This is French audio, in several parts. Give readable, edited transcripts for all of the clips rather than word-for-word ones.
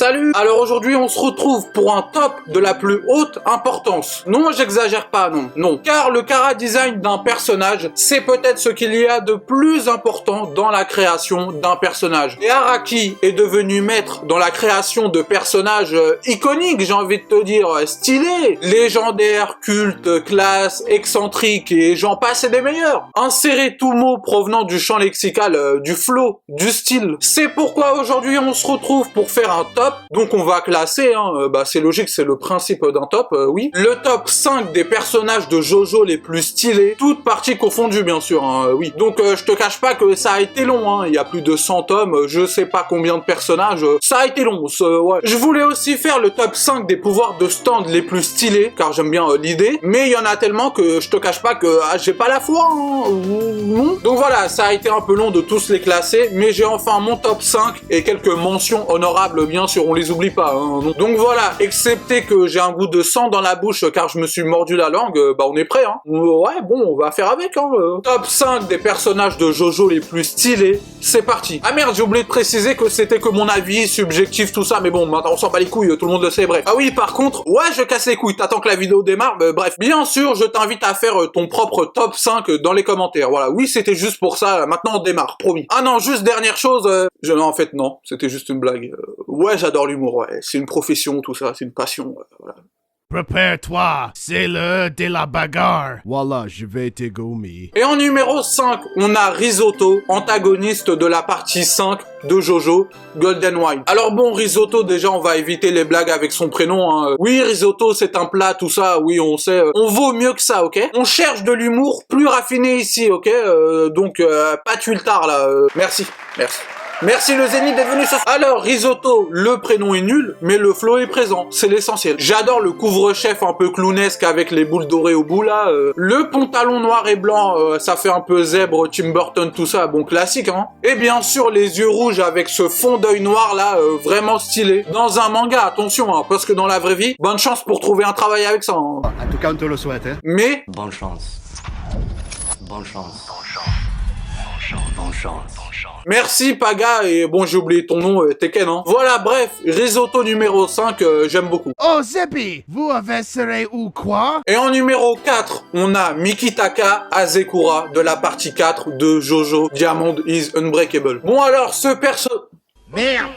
Salut! Alors aujourd'hui on se retrouve pour un top de la plus haute importance. Non, j'exagère pas, non. Car le chara-design d'un personnage, c'est peut-être ce qu'il y a de plus important dans la création d'un personnage. Et Araki est devenu maître dans la création de personnages iconiques, j'ai envie de te dire, stylés, légendaires, cultes, classe, excentriques et j'en passe et des meilleurs. Insérer tout mot provenant du champ lexical, du flow, du style. C'est pourquoi aujourd'hui on se retrouve pour faire un top, donc on va classer, c'est logique, c'est le principe d'un top, oui. Le top 5 des personnages de JoJo les plus stylés, toutes parties confondues bien sûr, oui. Donc je te cache pas que ça a été long, il y a plus de 100 tomes, je sais pas combien de personnages, ça a été long, ouais. Je voulais aussi faire le top 5 des pouvoirs de stand les plus stylés, car j'aime bien l'idée, mais il y en a tellement que je te cache pas que j'ai pas la foi, Donc voilà, ça a été un peu long de tous les classer, mais j'ai enfin mon top 5 et quelques mentions honorables, bien sûr, on les oublie pas. Donc voilà, excepté que j'ai un goût de sang dans la bouche car je me suis mordu la langue, on est prêt. Ouais, bon, on va faire avec. Top 5 des personnages de JoJo les plus stylés, c'est parti. Ah merde, j'ai oublié de préciser que c'était que mon avis, subjectif, tout ça, mais bon, maintenant on s'en bat les couilles, tout le monde le sait, bref. Ah oui, par contre, ouais, je casse les couilles, t'attends que la vidéo démarre, bref. Bien sûr, je t'invite à faire ton propre top 5 dans les commentaires, voilà. Oui, c'était juste pour ça, maintenant on démarre, promis. Ah non, juste dernière chose, non, en fait, non, c'était juste une blague. Ouais, j'adore l'humour, ouais, c'est une profession, tout ça, c'est une passion, voilà. Prépare-toi, c'est l'heure de la bagarre. Voilà, je vais t'égommer. Et en numéro 5, on a Risotto, antagoniste de la partie 5 de JoJo, Golden Wind. Alors bon, Risotto, déjà, on va éviter les blagues avec son prénom, Oui, Risotto, c'est un plat, tout ça, oui, on sait. On vaut mieux que ça, ok? On cherche de l'humour plus raffiné ici, ok? Donc, pas tuer le tard, là. Merci. Merci le Zénith d'être venu ce soir. Alors, Risotto, le prénom est nul, mais le flow est présent, c'est l'essentiel. J'adore le couvre-chef un peu clownesque avec les boules dorées au bout, là. Le pantalon noir et blanc, ça fait un peu zèbre, Tim Burton, tout ça, bon, classique, Et bien sûr, les yeux rouges avec ce fond d'œil noir, là, vraiment stylé. Dans un manga, attention, parce que dans la vraie vie, bonne chance pour trouver un travail avec ça, En tout cas, on te le souhaite, Mais... Bonne chance. Bonne chance. Merci Paga, et bon j'ai oublié ton nom, Tekken, Voilà, bref, Risotto numéro 5, j'aime beaucoup. Oh Zeppi, vous avez serré ou quoi? Et en numéro 4, on a Mikitaka Azekura de la partie 4 de JoJo Diamond is Unbreakable. Bon alors, ce perso... Merde.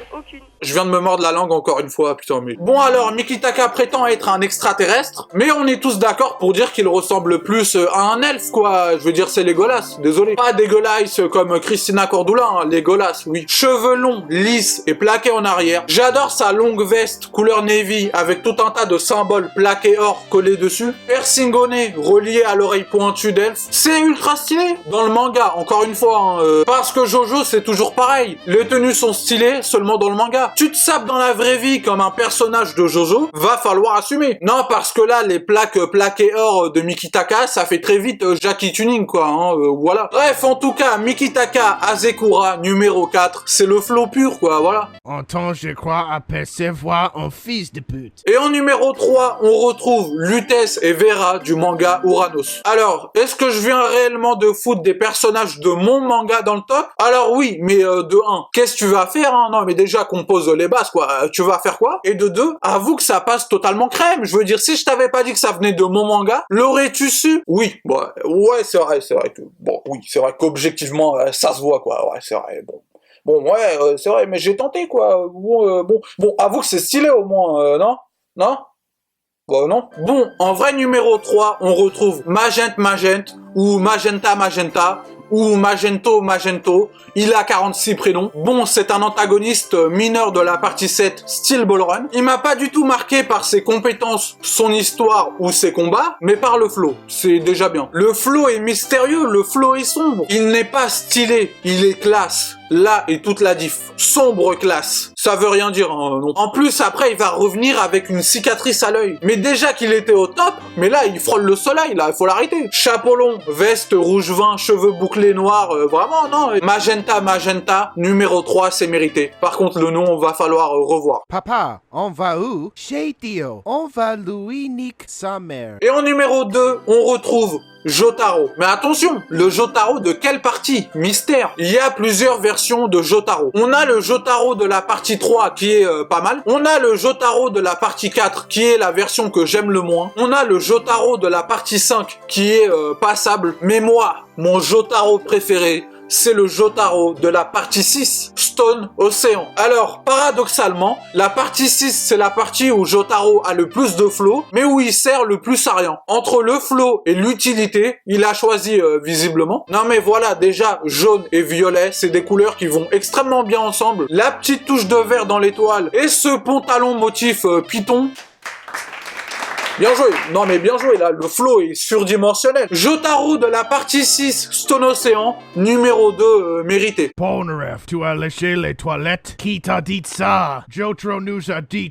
Je viens de me mordre la langue encore une fois, putain, mais... Bon alors, Mikitaka prétend être un extraterrestre, mais on est tous d'accord pour dire qu'il ressemble plus à un elfe, quoi. Je veux dire, c'est Legolas, désolé. Pas dégueulasse comme Christina Cordula, Legolas, oui. Cheveux longs, lisses et plaqués en arrière. J'adore sa longue veste couleur navy avec tout un tas de symboles plaqués or collés dessus. Piercing au nez relié à l'oreille pointue d'elfe. C'est ultra stylé. Dans le manga, encore une fois, parce que JoJo, c'est toujours pareil. Les tenues sont stylées seulement dans le manga. Tu te sapes dans la vraie vie comme un personnage de JoJo, va falloir assumer. Non, parce que là, les plaquées or de Mikitaka, ça fait très vite Jackie Tuning, quoi, voilà. Bref, en tout cas, Mikitaka Azekura, numéro 4, c'est le flow pur, quoi, voilà. En temps, je crois apercevoir un fils de pute. Et en numéro 3, on retrouve Lutèce et Vera du manga Uranos. Alors, est-ce que je viens réellement de foutre des personnages de mon manga dans le top? Alors oui, mais de 1, qu'est-ce que tu vas faire, Non, mais déjà, compose les bases, quoi. Tu vas faire quoi? Et de 2, avoue que ça passe totalement crème. Je veux dire, si je t'avais pas dit que ça venait de mon manga, l'aurais-tu su? Oui, ouais, c'est vrai que, c'est vrai qu'objectivement, ça se voit, quoi. Ouais, c'est vrai, ouais, c'est vrai, mais j'ai tenté, quoi. Bon, avoue que c'est stylé, au moins, non? Non? Non. Bon, en vrai numéro 3, on retrouve Magent, ou Magenta, ou Magento, il a 46 prénoms. Bon, c'est un antagoniste mineur de la partie 7, style Ballrun. Il m'a pas du tout marqué par ses compétences, son histoire ou ses combats, mais par le flow. C'est déjà bien. Le flow est mystérieux, le flow est sombre. Il n'est pas stylé, il est classe. Là est toute la diff. Sombre classe. Ça veut rien dire, non. En plus, après, il va revenir avec une cicatrice à l'œil. Mais déjà qu'il était au top, mais là, il frôle le soleil, là, il faut l'arrêter. Chapeau long, veste rouge vin, cheveux bouclés noirs, vraiment, non. Magenta, numéro 3, c'est mérité. Par contre, le nom, va falloir revoir. Papa, on va où? Chez Tio. On va lui nique sa mère. Et en numéro 2, on retrouve Jotaro. Mais attention, le Jotaro de quelle partie? Mystère. Il y a plusieurs versions de Jotaro. On a le Jotaro de la partie 3 qui est pas mal. On a le Jotaro de la partie 4 qui est la version que j'aime le moins. On a le Jotaro de la partie 5 qui est passable. Mais moi, mon Jotaro préféré, c'est le Jotaro de la partie 6, Stone Ocean. Alors, paradoxalement, la partie 6, c'est la partie où Jotaro a le plus de flow, mais où il sert le plus à rien. Entre le flow et l'utilité, il a choisi visiblement. Non mais voilà, déjà, jaune et violet, c'est des couleurs qui vont extrêmement bien ensemble. La petite touche de vert dans l'étoile et ce pantalon motif python. Bien joué. Non mais bien joué là, le flow est surdimensionnel. Jotaro de la partie 6, Stone Ocean, numéro 2, mérité. Polnareff, tu as léché les toilettes? Qui t'a dit ça? Jotaro nous a dit.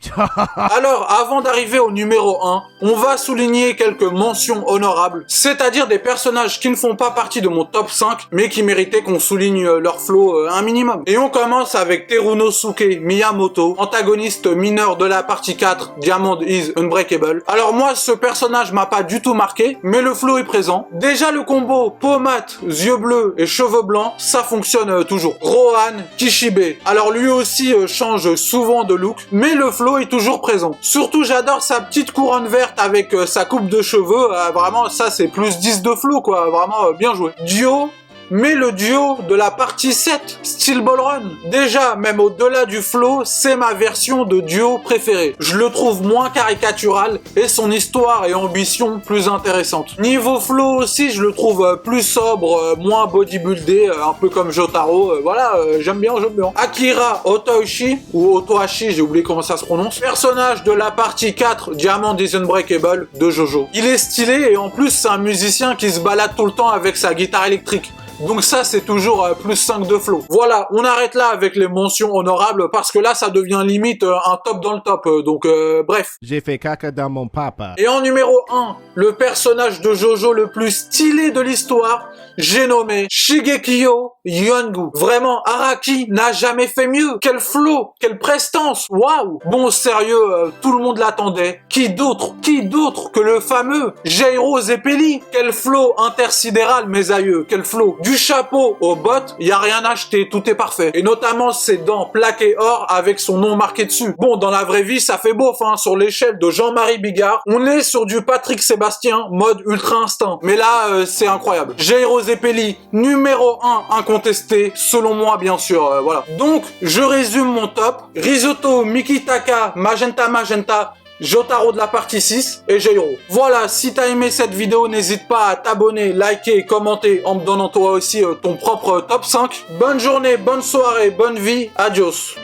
Alors, avant d'arriver au numéro 1, on va souligner quelques mentions honorables, c'est-à-dire des personnages qui ne font pas partie de mon top 5, mais qui méritaient qu'on souligne leur flow un minimum. Et on commence avec Terunosuke Miyamoto, antagoniste mineur de la partie 4, Diamond is Unbreakable. Alors moi, ce personnage m'a pas du tout marqué, mais le flow est présent. Déjà, le combo peau mate, yeux bleus et cheveux blancs, ça fonctionne toujours. Rohan Kishibe. Alors lui aussi change souvent de look, mais le flow est toujours présent. Surtout, j'adore sa petite couronne verte avec sa coupe de cheveux. Vraiment, ça c'est plus 10 de flow, quoi. Vraiment, bien joué. Dio. Mais le duo de la partie 7, Steel Ball Run, déjà, même au-delà du flow, c'est ma version de duo préférée. Je le trouve moins caricatural et son histoire et ambition plus intéressantes. Niveau flow aussi, je le trouve plus sobre, moins bodybuildé, un peu comme Jotaro. Voilà, j'aime bien. Akira Otoishi, ou Otohashi, j'ai oublié comment ça se prononce. Personnage de la partie 4, Diamond is Unbreakable, de Jojo. Il est stylé et en plus, c'est un musicien qui se balade tout le temps avec sa guitare électrique. Donc ça, c'est toujours plus 5 de flow. Voilà, on arrête là avec les mentions honorables parce que là, ça devient limite un top dans le top. Donc, bref. J'ai fait caca dans mon papa. Et en numéro 1, le personnage de Jojo le plus stylé de l'histoire, j'ai nommé Shigekyo Yongu. Vraiment, Araki n'a jamais fait mieux. Quel flow, quelle prestance, waouh. Bon, sérieux, tout le monde l'attendait. Qui d'autre que le fameux Jairo Zeppeli. Quel flow intersidéral, mes aïeux, quel flow. Du chapeau aux bottes, y a rien à acheter, tout est parfait. Et notamment ses dents plaquées or avec son nom marqué dessus. Bon, dans la vraie vie, ça fait beauf, hein. Sur l'échelle de Jean-Marie Bigard, on est sur du Patrick Sébastien, mode ultra instinct. Mais là, c'est incroyable. Jairo Zeppeli, numéro 1 incontesté, selon moi, bien sûr, voilà. Donc, je résume mon top. Risotto, Mikitaka, Magenta, Jotaro de la partie 6 et Jairo. Voilà, si t'as aimé cette vidéo, n'hésite pas à t'abonner, liker, commenter en me donnant toi aussi ton propre top 5. Bonne journée, bonne soirée, bonne vie, adios.